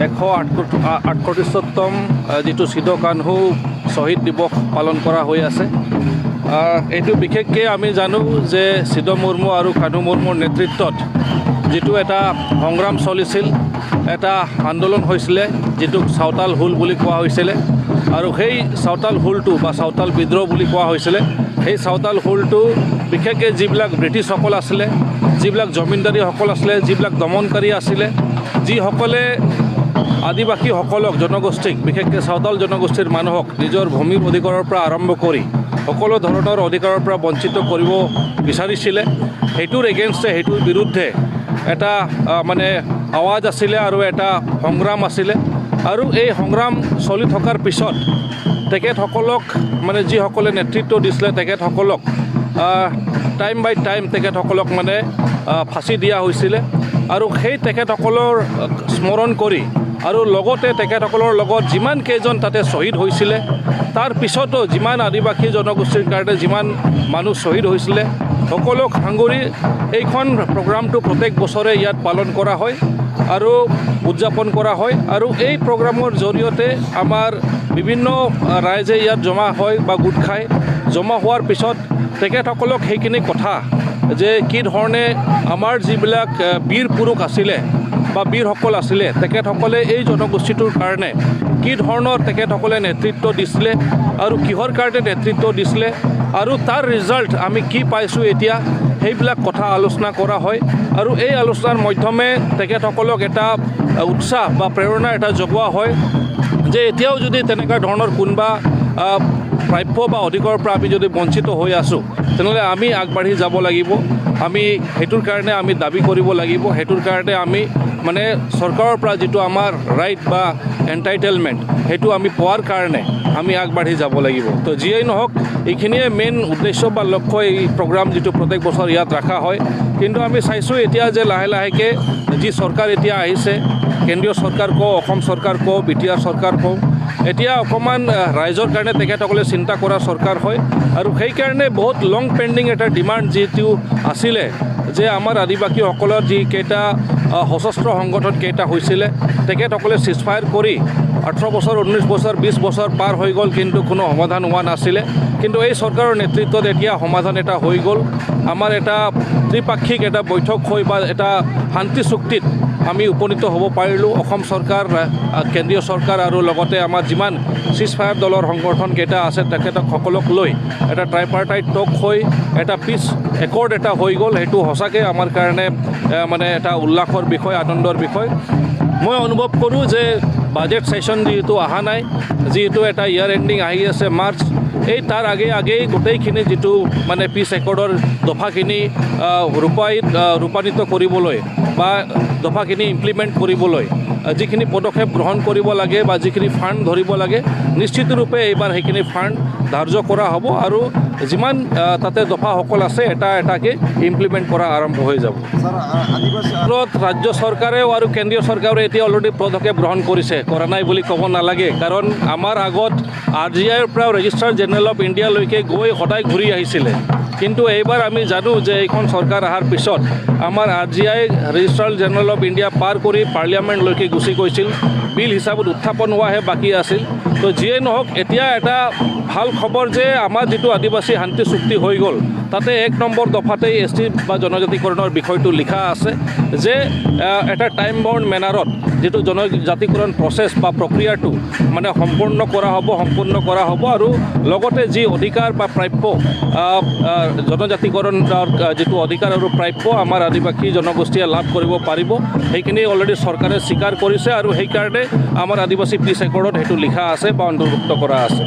138তম যিটো সিদ্ধ কানহু শ্বহীদ দিৱস পালন কৰা হৈ আছে। এইটো বিশেষকৈ আমি জানো যে সিদ্ধ মুৰ্মু আৰু কানহু মুৰ্মুৰ নেতৃত্বত যিটো এটা সংগ্ৰাম চলিছিল, এটা আন্দোলন হৈছিলে যিটোক চাওতাল হুল বুলি কোৱা হৈছিলে। আৰু সেই চাওতাল হুলটো বা চাওতাল বিদ্ৰোহ বুলি কোৱা হৈছিলে। সেই চাওতাল হুলটো বিশেষকৈ যিবিলাক ব্ৰিটিছসকল আছিলে, যিবিলাক জমিনদাৰীসকল আছিলে, যিবিলাক দমনকাৰী আছিলে, যিসকলে আদিবাসীসকলক জনগোষ্ঠীক বিশেষকৈ চাওতাল জনগোষ্ঠীৰ মানুহক নিজৰ ভূমিৰ অধিকাৰৰ পৰা আৰম্ভ কৰি সকলো ধৰণৰ অধিকাৰৰ পৰা বঞ্চিত কৰিব বিচাৰিছিলে। সেইটোৰ এগেইনষ্টে, সেইটোৰ বিৰুদ্ধে এটা মানে আৱাজ আছিলে আৰু এটা সংগ্ৰাম আছিলে। আৰু এই সংগ্ৰাম চলি থকাৰ পিছত তেখেতসকলক মানে যিসকলে নেতৃত্ব দিছিলে তেখেতসকলক টাইম বাই টাইম তেখেতসকলক মানে ফাঁচি দিয়া হৈছিলে। আৰু সেই তেখেতসকলৰ স্মৰণ কৰি আৰু লগতে তেখেতসকলৰ লগত যিমান কেইজন তাতে শ্বহীদ হৈছিলে, তাৰ পিছতো যিমান আদিবাসী জনগোষ্ঠীৰ কাৰণে যিমান মানুহ শ্বহীদ হৈছিলে সকলোক সাঙুৰি এইখন প্ৰগ্ৰামটো প্ৰত্যেক বছৰে ইয়াত পালন কৰা হয় আৰু উদযাপন কৰা হয়। আৰু এই প্ৰগ্ৰামৰ জৰিয়তে আমাৰ বিভিন্ন ৰাইজে ইয়াত জমা হয় বা গোট খায়। জমা হোৱাৰ পিছত তেখেতসকলক সেইখিনি কথা যে কি ধৰণে আমাৰ যিবিলাক বীৰ পুৰুষ আছিলে বা বীৰসকল আছিলে, তেখেতসকলে এই জনগোষ্ঠীটোৰ কাৰণে কি ধৰণৰ তেখেতসকলে নেতৃত্ব দিছিলে আৰু কিহৰ কাৰণে নেতৃত্ব দিছিলে আৰু তাৰ ৰিজাল্ট আমি কি পাইছোঁ এতিয়া, সেইবিলাক কথা আলোচনা কৰা হয়। আৰু এই আলোচনাৰ মাধ্যমে তেখেতসকলক এটা উৎসাহ বা প্ৰেৰণা এটা জগোৱা হয় যে এতিয়াও যদি তেনেকুৱা ধৰণৰ কোনোবা প্ৰাপ্য বা অধিকাৰৰ পৰা আমি যদি বঞ্চিত হৈ আছোঁ, তেনেহ'লে আমি আগবাঢ়ি যাব লাগিব। আমি সেইটোৰ কাৰণে আমি দাবী কৰিব লাগিব। সেইটোৰ কাৰণে আমি মানে চৰকাৰৰ পৰা যিটো আমাৰ ৰাইট বা এণ্টাইটেলমেণ্ট সেইটো আমি পোৱাৰ কাৰণে আমি আগবাঢ়ি যাব লাগিব। তো যিয়েই নহওক, এইখিনিয়ে মেইন উদ্দেশ্য বা লক্ষ্য এই প্ৰগ্ৰাম যিটো প্ৰত্যেক বছৰ ইয়াত ৰখা হয়। কিন্তু আমি চাইছোঁ এতিয়া যে লাহে লাহেকৈ যি চৰকাৰ এতিয়া আহিছে, কেন্দ্ৰীয় চৰকাৰ কওঁ, অসম চৰকাৰ কওঁ, বিটিআৰ চৰকাৰ কওঁ, এতিয়া অকণমান ৰাইজৰ কাৰণে তেখেতসকলে চিন্তা কৰা চৰকাৰ হয়। আৰু সেইকাৰণে বহুত লং পেণ্ডিং এটা ডিমাণ্ড যিটো আছিলে যে আমাৰ আদিবাসীসকলৰ যিকেইটা সশস্ত্ৰ সংগঠন কেইটা হৈছিলে তেখেতসকলে চিজফায়াৰ কৰি 18 বছৰ, 19 বছৰ, 20 বছৰ পাৰ হৈ গ'ল, কিন্তু কোনো সমাধান হোৱা নাছিলে। কিন্তু এই চৰকাৰৰ নেতৃত্বত এতিয়া সমাধান এটা হৈ গ'ল। আমাৰ এটা ত্ৰিপাক্ষিক এটা বৈঠক হৈ বা এটা শান্তি চুক্তিত আমি উপনীত হ'ব পাৰিলোঁ। অসম চৰকাৰ, কেন্দ্ৰীয় চৰকাৰ আৰু লগতে আমাৰ যিমান চিজফায়াৰ দলৰ সংগঠনকেইটা আছে তেখেতক সকলক লৈ এটা ট্ৰাইপাৰ্টাইট টক হৈ এটা পিচ একৰ্ড এটা হৈ গ'ল। সেইটো সঁচাকৈ আমাৰ কাৰণে মানে এটা উল্লাসৰ বিষয়, আনন্দৰ বিষয়। মই অনুভৱ কৰোঁ যে বাজেট ছেশ্যন যিহেতু অহা নাই, যিহেতু এটা ইয়াৰ এণ্ডিং আহি আছে মাৰ্চ, এই তাৰ আগেই গোটেইখিনি যিটো মানে পিচ একৰ্ডৰ দফাখিনি ৰূপায়িত কৰিবলৈ বা দফাখিনি ইমপ্লিমেণ্ট কৰিবলৈ যিখিনি পদক্ষেপ গ্ৰহণ কৰিব লাগে বা যিখিনি ফাণ্ড ধৰিব লাগে, নিশ্চিতৰূপে এইবাৰ সেইখিনি ফাণ্ড ধাৰ্য কৰা হ'ব আৰু যিমান তাতে দফাসকল আছে এটা এটাকৈ ইমপ্লিমেণ্ট কৰা আৰম্ভ হৈ যাব। ৰাজ্য চৰকাৰেও আৰু কেন্দ্ৰীয় চৰকাৰে এতিয়া অলৰেডি পদক্ষেপ গ্ৰহণ কৰিছে, কৰা নাই বুলি ক'ব নালাগে। কাৰণ আমাৰ আগত RGIৰ পৰা ৰেজিষ্ট্ৰাৰ জেনেৰেল অফ ইণ্ডিয়ালৈকে গৈ সদায় ঘূৰি আহিছিলে। কিন্তু এইবাৰ আমি জানো যে এইখন চৰকাৰ অহাৰ পিছত আমাৰ RGI registrar general of India পাৰ কৰি পাৰ্লিয়ামেণ্টলৈকে গুচি গৈছিল। বিল হিচাপত উত্থাপন হোৱাহে বাকী আছিল। তো যিয়ে নহওক, এতিয়া এটা ভাল খবৰ যে আমাৰ যিটো আদিবাসী শান্তি চুক্তি হৈ গ'ল, তাতে 1 নম্বৰ দফাতেই ST বা জনজাতিকৰণৰ বিষয়টো লিখা আছে যে এটা টাইম বাউণ্ড মেনাৰত যিটো জনজাতিকৰণ প্ৰচেছ বা প্ৰক্ৰিয়াটো মানে সম্পূৰ্ণ কৰা হ'ব আৰু লগতে যি অধিকাৰ বা প্ৰাপ্য জনজাতিকৰণৰ যিটো অধিকাৰ আৰু প্ৰাপ্য আমাৰ আদিবাসী জনগোষ্ঠীয়ে লাভ কৰিব পাৰিব, সেইখিনি অলৰেডি চৰকাৰে স্বীকাৰ কৰিছে আৰু সেইকাৰণে আমাৰ আদিবাসী পিচ একৰ্ডত সেইটো লিখা আছে বা অন্তৰ্ভুক্ত কৰা আছে।